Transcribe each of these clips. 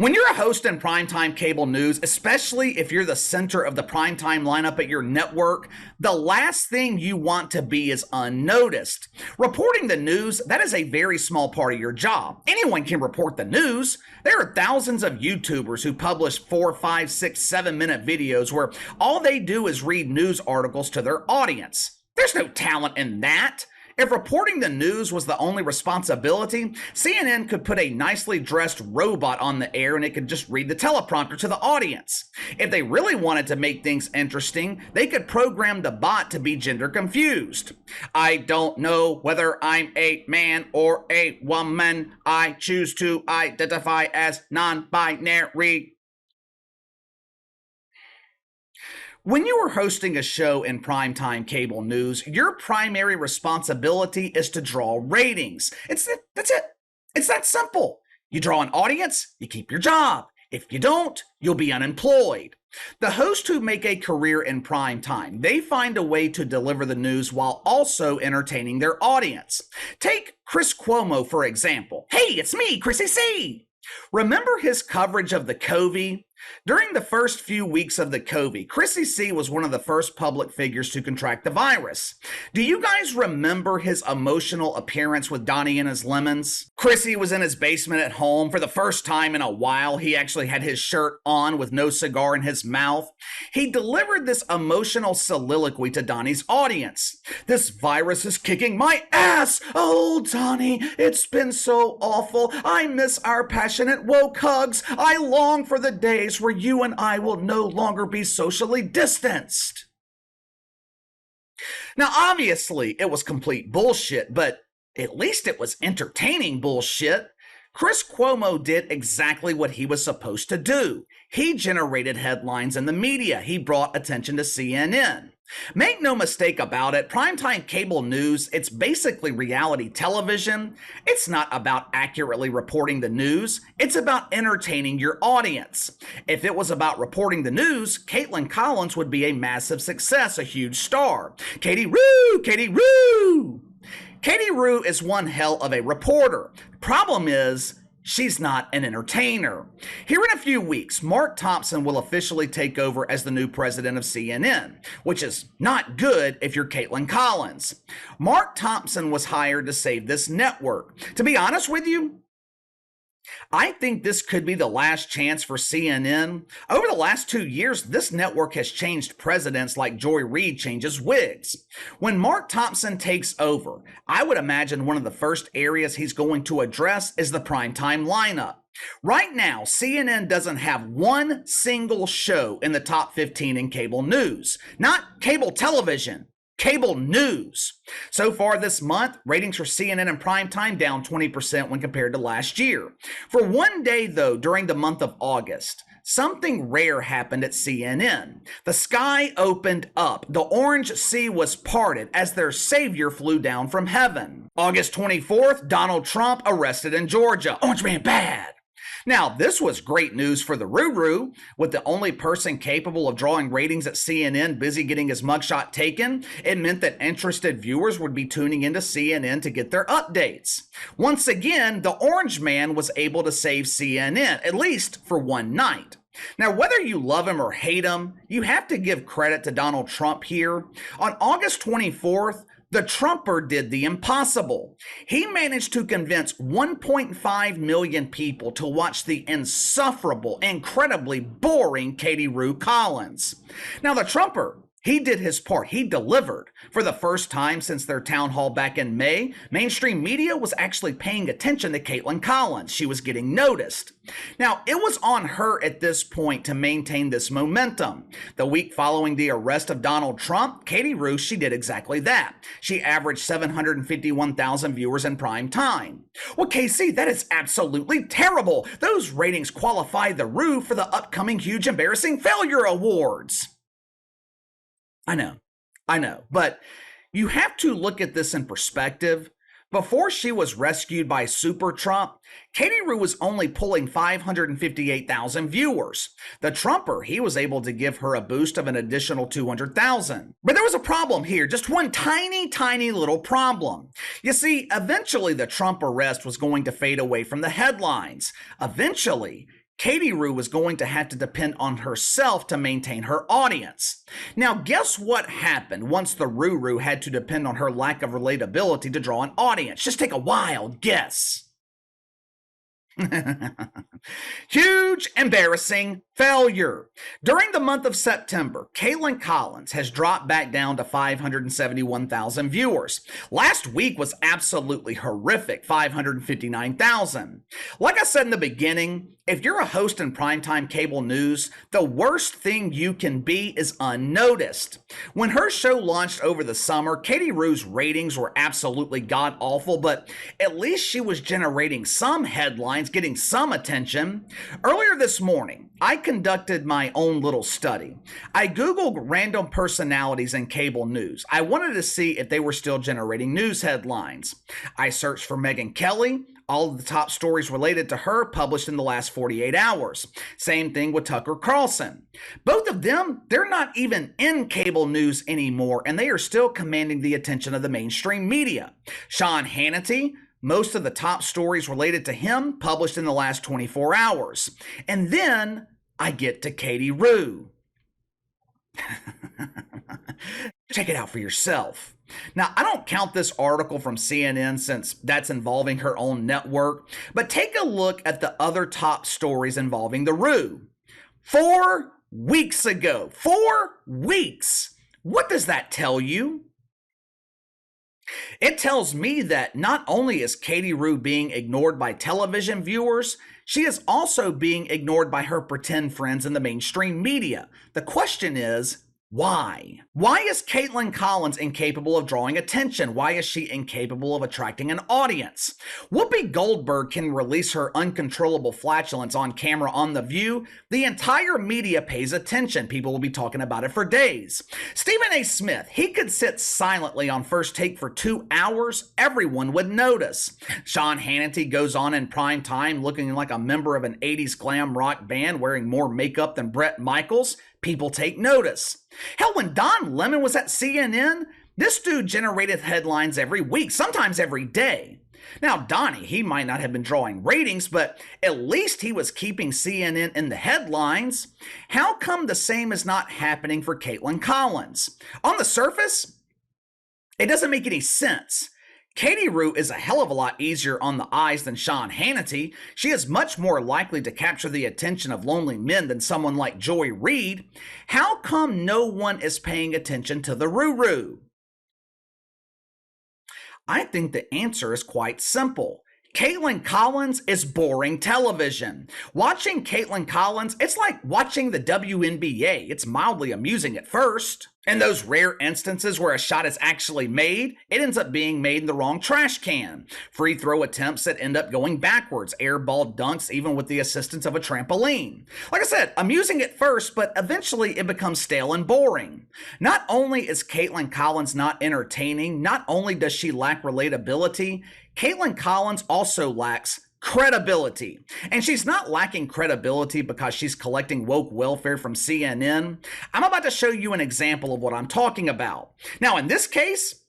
When you're a host in primetime cable news, especially if you're the center of the primetime lineup at your network, the last thing you want to be is unnoticed. Reporting the news, that is a very small part of your job. Anyone can report the news. There are thousands of YouTubers who publish 4, 5, 6, 7-minute videos where all they do is read news articles to their audience. There's no talent in that. If reporting the news was the only responsibility, CNN could put a nicely dressed robot on the air and it could just read the teleprompter to the audience. If they really wanted to make things interesting, they could program the bot to be gender confused. I don't know whether I'm a man or a woman. I choose to identify as non-binary. When you are hosting a show in primetime cable news, your primary responsibility is to draw ratings. That's it. It's that simple. You draw an audience, you keep your job. If you don't, you'll be unemployed. The hosts who make a career in prime time, they find a way to deliver the news while also entertaining their audience. Take Chris Cuomo, for example. Hey, it's me, Chrissy C. Remember his coverage of the COVID? During the first few weeks of the COVID, Chrissy C was one of the first public figures to contract the virus. Do you guys remember his emotional appearance with Donnie and his lemons? Chrissy was in his basement at home. For the first time in a while, he actually had his shirt on with no cigar in his mouth. He delivered this emotional soliloquy to Donnie's audience. This virus is kicking my ass! Oh, Donnie, it's been so awful. I miss our passionate woke hugs. I long for the days where you and I will no longer be socially distanced. Now, obviously, it was complete bullshit, but at least it was entertaining bullshit. Chris Cuomo did exactly what he was supposed to do. He generated headlines in the media. He brought attention to CNN. Make no mistake about it, primetime cable news, it's basically reality television. It's not about accurately reporting the news. It's about entertaining your audience. If it was about reporting the news, Kaitlan Collins would be a massive success, a huge star. Katie Roo! Katie Roo! Katie Roo is one hell of a reporter. The problem is, she's not an entertainer. Here in a few weeks, Mark Thompson will officially take over as the new president of CNN, which is not good if you're Kaitlan Collins. Mark Thompson was hired to save this network. To be honest with you, I think this could be the last chance for CNN. Over the last 2 years, this network has changed presidents like Joy Reid changes wigs. When Mark Thompson takes over, I would imagine one of the first areas he's going to address is the primetime lineup. Right now, CNN doesn't have one single show in the top 15 in cable news. Not cable television. Cable news. So far this month, ratings for CNN in primetime down 20% when compared to last year. For one day, though, during the month of August, something rare happened at CNN. The sky opened up. The orange sea was parted as their savior flew down from heaven. August 24th, Donald Trump arrested in Georgia. Orange man bad. Now, this was great news for the Roo-Roo, with the only person capable of drawing ratings at CNN busy getting his mugshot taken. It meant that interested viewers would be tuning into CNN to get their updates. Once again, the Orange Man was able to save CNN, at least for one night. Now, whether you love him or hate him, you have to give credit to Donald Trump here. On August 24th, the Trumper did the impossible. He managed to convince 1.5 million people to watch the insufferable, incredibly boring Katie Roo Collins. Now, the Trumper, he did his part. He delivered. For the first time since their town hall back in May, mainstream media was actually paying attention to Kaitlan Collins. She was getting noticed. Now, it was on her at this point to maintain this momentum. The week following the arrest of Donald Trump, Katie Roo, she did exactly that. She averaged 751,000 viewers in prime time. Well, Casey, that is absolutely terrible. Those ratings qualify the Roo for the upcoming huge embarrassing failure awards. I know, but you have to look at this in perspective. Before she was rescued by Super Trump, Katie Roo was only pulling 558,000 viewers. The Trumper, he was able to give her a boost of an additional 200,000. But there was a problem here, just one tiny little problem. You see, eventually the Trump arrest was going to fade away from the headlines. Eventually, Katie Rue was going to have to depend on herself to maintain her audience. Now, guess what happened once the Rue had to depend on her lack of relatability to draw an audience? Just take a wild guess. Huge, embarrassing failure. During the month of September, Kaitlan Collins has dropped back down to 571,000 viewers. Last week was absolutely horrific, 559,000. Like I said in the beginning, if you're a host in primetime cable news, the worst thing you can be is unnoticed. When her show launched over the summer, Katie Rue's ratings were absolutely god-awful, but at least she was generating some headlines, getting some attention. Earlier this morning, I conducted my own little study. I Googled random personalities in cable news. I wanted to see if they were still generating news headlines. I searched for Megyn Kelly. All of the top stories related to her published in the last 48 hours. Same thing with Tucker Carlson. Both of them, they're not even in cable news anymore, and they are still commanding the attention of the mainstream media. Sean Hannity, most of the top stories related to him published in the last 24 hours. And then I get to Katie Rue. Check it out for yourself. Now, I don't count this article from CNN since that's involving her own network, but take a look at the other top stories involving the Rue. 4 weeks ago. 4 weeks. What does that tell you? It tells me that not only is Katie Rue being ignored by television viewers, she is also being ignored by her pretend friends in the mainstream media. The question is, why? Why is Kaitlan Collins incapable of drawing attention? Why is she incapable of attracting an audience? Whoopi Goldberg can release her uncontrollable flatulence on camera on The View. The entire media pays attention. People will be talking about it for days. Stephen A. Smith, he could sit silently on First Take for 2 hours. Everyone would notice. Sean Hannity goes on in prime time looking like a member of an 80s glam rock band wearing more makeup than Bret Michaels. People take notice. Hell, when Don Lemon was at CNN, this dude generated headlines every week, sometimes every day. Now, Donnie, he might not have been drawing ratings, but at least he was keeping CNN in the headlines. How come the same is not happening for Kaitlan Collins? On the surface, it doesn't make any sense. Katie Rue is a hell of a lot easier on the eyes than Sean Hannity. She is much more likely to capture the attention of lonely men than someone like Joy Reid. How come no one is paying attention to the Rue? I think the answer is quite simple. Kaitlan Collins is boring television. Watching Kaitlan Collins, it's like watching the WNBA. It's mildly amusing at first. In those rare instances where a shot is actually made, it ends up being made in the wrong trash can. Free throw attempts that end up going backwards, airball dunks even with the assistance of a trampoline. Like I said, amusing at first, but eventually it becomes stale and boring. Not only is Kaitlan Collins not entertaining, not only does she lack relatability, Kaitlan Collins also lacks credibility. And she's not lacking credibility because she's collecting woke welfare from CNN. I'm about to show you an example of what I'm talking about. Now, in this case,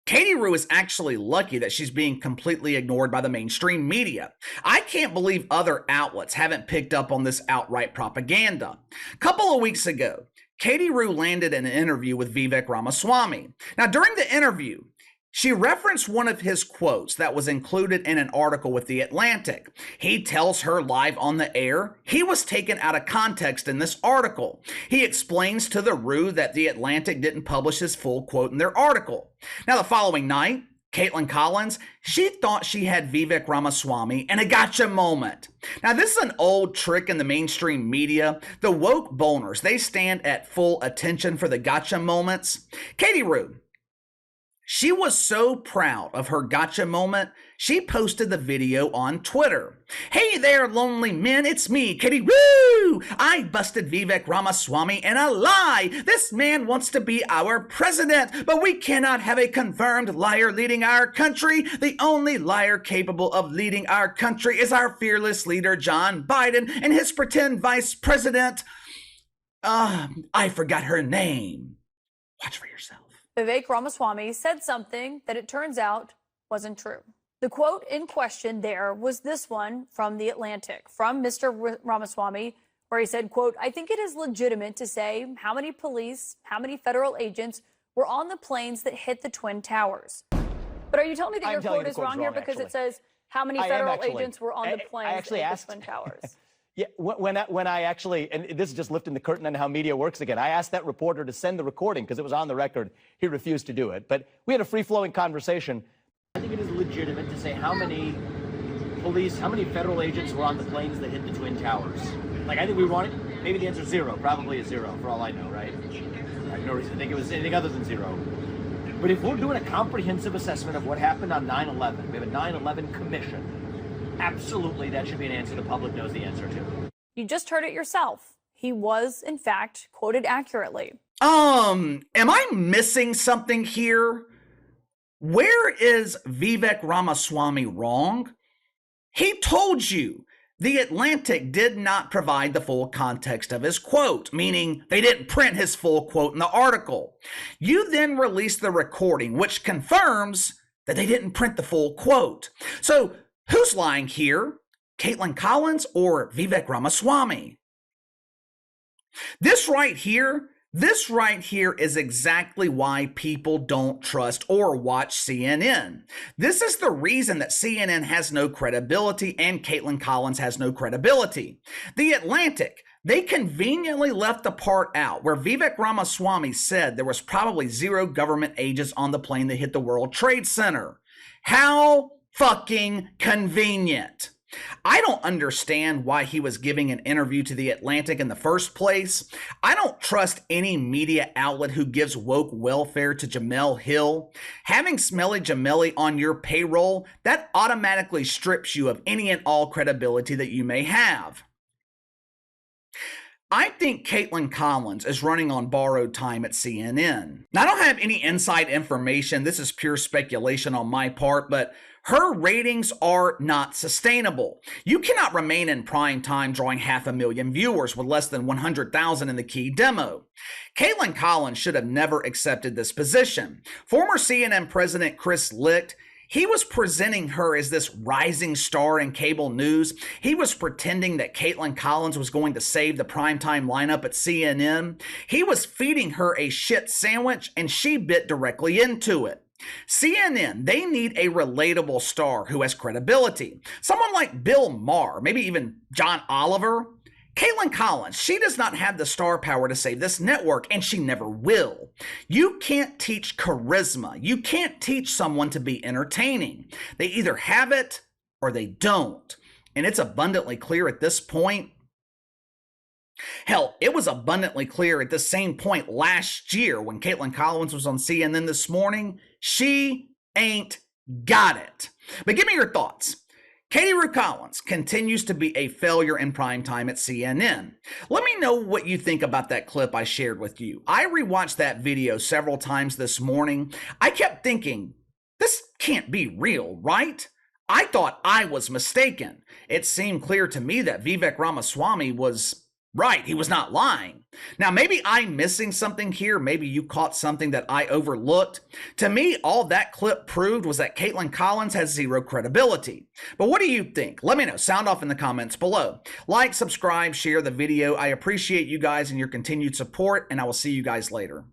Katie Rue is actually lucky that she's being completely ignored by the mainstream media. I can't believe other outlets haven't picked up on this outright propaganda. A couple of weeks ago, Katie Rue landed an interview with Vivek Ramaswamy. Now, during the interview, she referenced one of his quotes that was included in an article with The Atlantic. He tells her live on the air he was taken out of context in this article. He explains to the Rue that The Atlantic didn't publish his full quote in their article. Now, the following night, Kaitlan Collins, she thought she had Vivek Ramaswamy in a gotcha moment. Now, this is an old trick in the mainstream media. The woke boners, they stand at full attention for the gotcha moments. Katie Rue, she was so proud of her gotcha moment, she posted the video on Twitter. Hey there, lonely men, it's me, Katie Rue. I busted Vivek Ramaswamy in a lie. This man wants to be our president, but we cannot have a confirmed liar leading our country. The only liar capable of leading our country is our fearless leader, John Biden, and his pretend vice president. I forgot her name. Watch for yourself. Vivek Ramaswamy said something that it turns out wasn't true. The quote in question there was this one from The Atlantic, from Mr. Ramaswamy, where he said, quote, "I think it is legitimate to say how many police, how many federal agents were on the planes that hit the Twin Towers." But are you telling me that your quote is wrong here because it says how many federal agents were on the planes that hit the Twin Towers? Yeah, when I actually, and this is just lifting the curtain on how media works again, I asked that reporter to send the recording because it was on the record. He refused to do it. But we had a free-flowing conversation. I think it is legitimate to say how many police, how many federal agents were on the planes that hit the Twin Towers. Like, I think we want it. Maybe the answer is zero. Probably is zero, for all I know, right? I have no reason to think it was anything other than zero. But if we're doing a comprehensive assessment of what happened on 9/11, we have a 9/11 commission. Absolutely, that should be an answer the public knows the answer to. You just heard it yourself. He was, in fact, quoted accurately. Am I missing something here? Where is Vivek Ramaswamy wrong? He told you The Atlantic did not provide the full context of his quote, meaning they didn't print his full quote in the article. You then released the recording, which confirms that they didn't print the full quote. So who's lying here? Kaitlan Collins or Vivek Ramaswamy? This right here is exactly why people don't trust or watch CNN. This is the reason that CNN has no credibility and Kaitlan Collins has no credibility. The Atlantic, they conveniently left the part out where Vivek Ramaswamy said there was probably 0 government agents on the plane that hit the World Trade Center. How fucking convenient. I don't understand why he was giving an interview to The Atlantic in the first place. I don't trust any media outlet who gives woke welfare to Jamel Hill. Having Smelly Jameli on your payroll, that automatically strips you of any and all credibility that you may have. I think Kaitlan Collins is running on borrowed time at CNN. Now, I don't have any inside information. This is pure speculation on my part, but her ratings are not sustainable. You cannot remain in prime time drawing 500,000 viewers with less than 100,000 in the key demo. Kaitlan Collins should have never accepted this position. Former CNN President Chris Licht, he was presenting her as this rising star in cable news. He was pretending that Kaitlan Collins was going to save the primetime lineup at CNN. He was feeding her a shit sandwich, and she bit directly into it. CNN, they need a relatable star who has credibility. Someone like Bill Maher, maybe even John Oliver. Kaitlan Collins, she does not have the star power to save this network, and she never will. You can't teach charisma. You can't teach someone to be entertaining. They either have it or they don't. And it's abundantly clear at this point. Hell, it was abundantly clear at the same point last year when Kaitlan Collins was on CNN this morning. She ain't got it. But give me your thoughts. Katie Rue Collins continues to be a failure in primetime at CNN. Let me know what you think about that clip I shared with you. I rewatched that video several times this morning. I kept thinking, this can't be real, right? I thought I was mistaken. It seemed clear to me that Vivek Ramaswamy was right. He was not lying. Now, maybe I'm missing something here. Maybe you caught something that I overlooked. To me, all that clip proved was that Kaitlan Collins has 0 credibility. But what do you think? Let me know. Sound off in the comments below. Like, subscribe, share the video. I appreciate you guys and your continued support, and I will see you guys later.